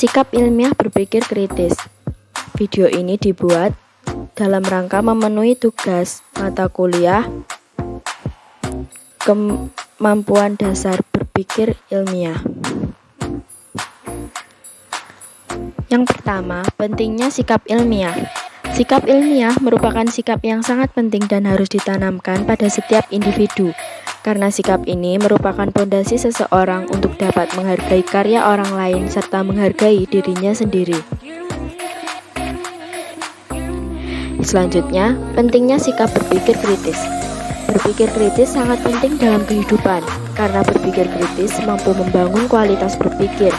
Sikap ilmiah berpikir kritis. Video ini dibuat dalam rangka memenuhi tugas mata kuliah Kemampuan Dasar Berpikir Ilmiah. Yang pertama, pentingnya sikap ilmiah. Sikap ilmiah merupakan sikap yang sangat penting dan harus ditanamkan pada setiap individu, karena sikap ini merupakan pondasi seseorang untuk dapat menghargai karya orang lain serta menghargai dirinya sendiri. Selanjutnya, pentingnya sikap berpikir kritis. Berpikir kritis sangat penting dalam kehidupan, karena berpikir kritis mampu membangun kualitas berpikir,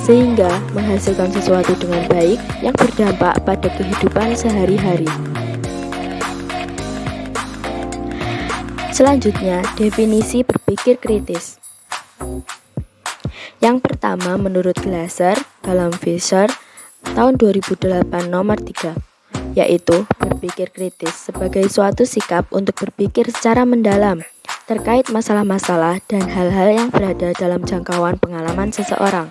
sehingga menghasilkan sesuatu dengan baik yang berdampak pada kehidupan sehari-hari. Selanjutnya, definisi berpikir kritis. Yang pertama, menurut Glasser dalam Fisher tahun 2008 nomor 3, yaitu berpikir kritis sebagai suatu sikap untuk berpikir secara mendalam terkait masalah-masalah dan hal-hal yang berada dalam jangkauan pengalaman seseorang.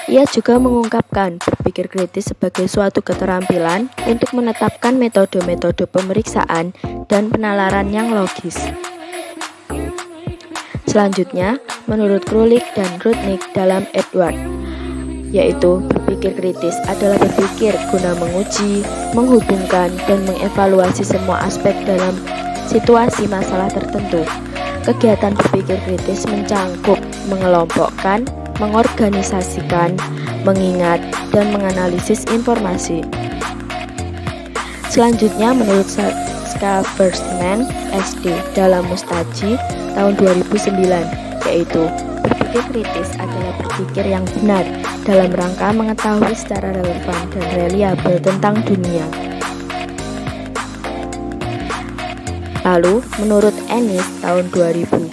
Ia juga mengungkapkan berpikir kritis sebagai suatu keterampilan untuk menetapkan metode-metode pemeriksaan dan penalaran yang logis. Selanjutnya, menurut Krulik dan Rudnick dalam Edward, yaitu berpikir kritis adalah berpikir guna menguji, menghubungkan, dan mengevaluasi semua aspek dalam situasi masalah tertentu. Kegiatan berpikir kritis mencangkup mengelompokkan, mengorganisasikan, mengingat, dan menganalisis informasi. Selanjutnya, menurut Schaeferman, SD, dalam Mustaji tahun 2009, yaitu berpikir kritis adalah berpikir yang benar dalam rangka mengetahui secara relevan dan reliabel tentang dunia. Lalu, menurut Ennis tahun 2000,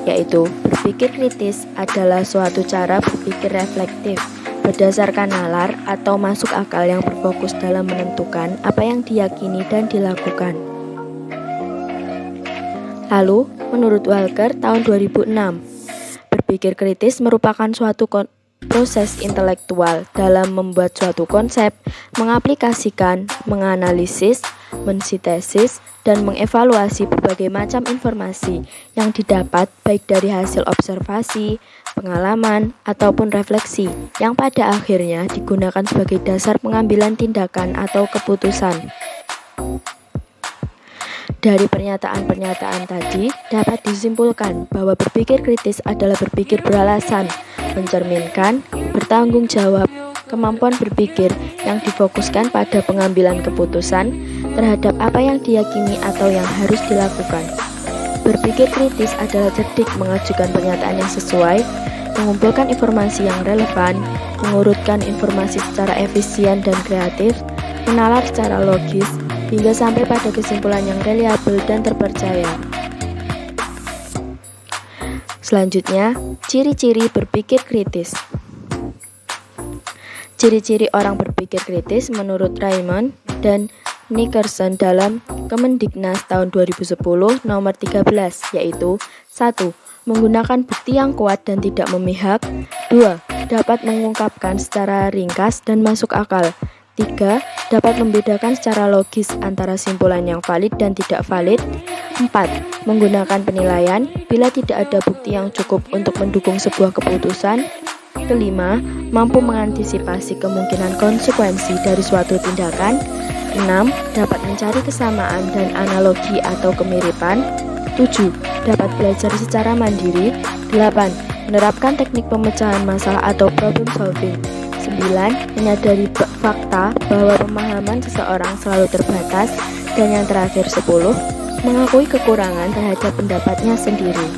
yaitu berpikir kritis adalah suatu cara berpikir reflektif berdasarkan nalar atau masuk akal yang berfokus dalam menentukan apa yang diyakini dan dilakukan. Lalu, menurut Walker tahun 2006, berpikir kritis merupakan suatu proses intelektual dalam membuat suatu konsep, mengaplikasikan, menganalisis, mensintesis, dan mengevaluasi berbagai macam informasi yang didapat baik dari hasil observasi, pengalaman, ataupun refleksi yang pada akhirnya digunakan sebagai dasar pengambilan tindakan atau keputusan. Dari pernyataan-pernyataan tadi dapat disimpulkan bahwa berpikir kritis adalah berpikir beralasan, mencerminkan, bertanggung jawab, kemampuan berpikir yang difokuskan pada pengambilan keputusan terhadap apa yang diyakini atau yang harus dilakukan. Berpikir kritis adalah cerdik mengajukan pernyataan yang sesuai, mengumpulkan informasi yang relevan, mengurutkan informasi secara efisien dan kreatif, menalar secara logis, hingga sampai pada kesimpulan yang reliabel dan terpercaya. Selanjutnya, ciri-ciri berpikir kritis. Ciri-ciri orang berpikir kritis menurut Raymond dan Nickerson dalam Kemendiknas tahun 2010 nomor 13, yaitu 1. Menggunakan bukti yang kuat dan tidak memihak. 2. Dapat mengungkapkan secara ringkas dan masuk akal. 3. Dapat membedakan secara logis antara simpulan yang valid dan tidak valid. 4. Menggunakan penilaian bila tidak ada bukti yang cukup untuk mendukung sebuah keputusan. 5. Mampu mengantisipasi kemungkinan konsekuensi dari suatu tindakan. 6. Dapat mencari kesamaan dan analogi atau kemiripan. 7. Dapat belajar secara mandiri. 8. Menerapkan teknik pemecahan masalah atau problem solving. 9. Menyadari fakta bahwa pemahaman seseorang selalu terbatas. Dan yang terakhir 10. Mengakui kekurangan terhadap pendapatnya sendiri.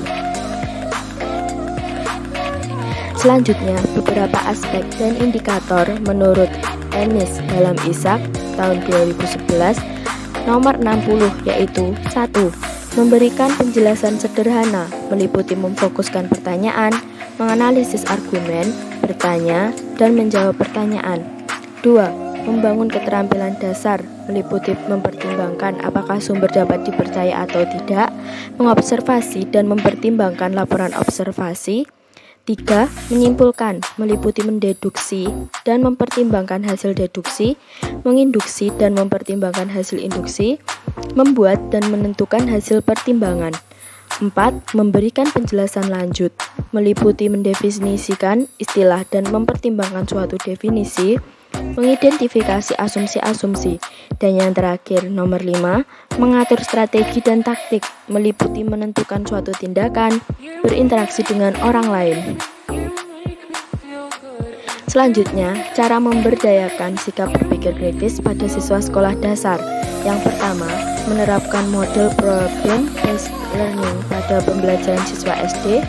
Selanjutnya, beberapa aspek dan indikator menurut Ennis dalam Isaac tahun 2011 nomor 60, yaitu 1. Memberikan penjelasan sederhana meliputi memfokuskan pertanyaan, menganalisis argumen, bertanya, dan menjawab pertanyaan. 2. Membangun keterampilan dasar meliputi mempertimbangkan apakah sumber dapat dipercaya atau tidak, mengobservasi dan mempertimbangkan laporan observasi. 3. Menyimpulkan, meliputi mendeduksi dan mempertimbangkan hasil deduksi, menginduksi dan mempertimbangkan hasil induksi, membuat dan menentukan hasil pertimbangan. 4. Memberikan penjelasan lanjut, meliputi mendefinisikan istilah dan mempertimbangkan suatu definisi, mengidentifikasi asumsi-asumsi. Dan yang terakhir, nomor 5, mengatur strategi dan taktik, meliputi menentukan suatu tindakan, berinteraksi dengan orang lain. Selanjutnya, cara memberdayakan sikap berpikir kritis pada siswa sekolah dasar. Yang pertama, menerapkan model problem-based learning pada pembelajaran siswa SD.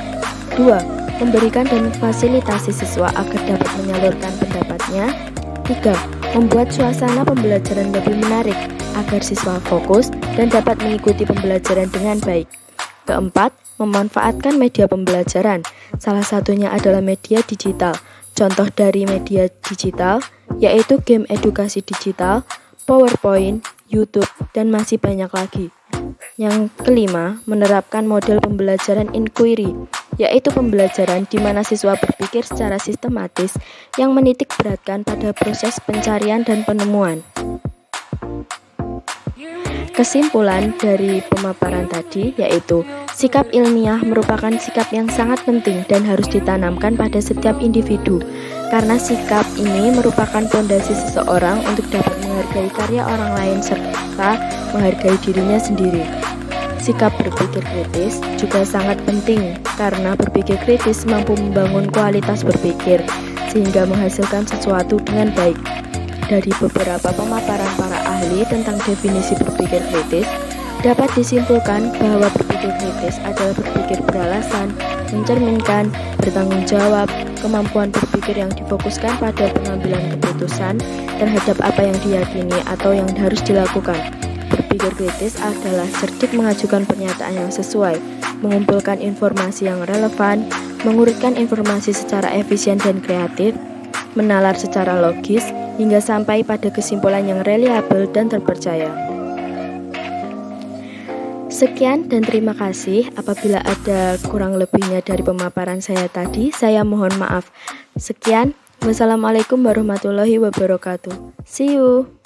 2. Memberikan dan fasilitasi siswa agar dapat menyalurkan pendapatnya. 3. Membuat suasana pembelajaran lebih menarik agar siswa fokus dan dapat mengikuti pembelajaran dengan baik. Keempat, memanfaatkan media pembelajaran. Salah satunya adalah media digital. Contoh dari media digital yaitu game edukasi digital, PowerPoint, YouTube, dan masih banyak lagi. Yang kelima, menerapkan model pembelajaran inquiry, yaitu pembelajaran di mana siswa berpikir secara sistematis yang menitik beratkan pada proses pencarian dan penemuan. Kesimpulan dari pemaparan tadi yaitu sikap ilmiah merupakan sikap yang sangat penting dan harus ditanamkan pada setiap individu karena sikap ini merupakan fondasi seseorang untuk dapat menghargai karya orang lain serta menghargai dirinya sendiri. Sikap berpikir kritis juga sangat penting karena berpikir kritis mampu membangun kualitas berpikir sehingga menghasilkan sesuatu dengan baik. Dari beberapa pemaparan para ahli tentang definisi berpikir kritis, dapat disimpulkan bahwa berpikir kritis adalah berpikir beralasan, mencerminkan, bertanggung jawab, kemampuan berpikir yang difokuskan pada pengambilan keputusan terhadap apa yang diyakini atau yang harus dilakukan. Berpikir kritis adalah cerdik mengajukan pernyataan yang sesuai, mengumpulkan informasi yang relevan, mengurutkan informasi secara efisien dan kreatif, menalar secara logis, hingga sampai pada kesimpulan yang reliabel dan terpercaya. Sekian dan terima kasih. Apabila ada kurang lebihnya dari pemaparan saya tadi, saya mohon maaf. Sekian, wassalamualaikum warahmatullahi wabarakatuh. See you.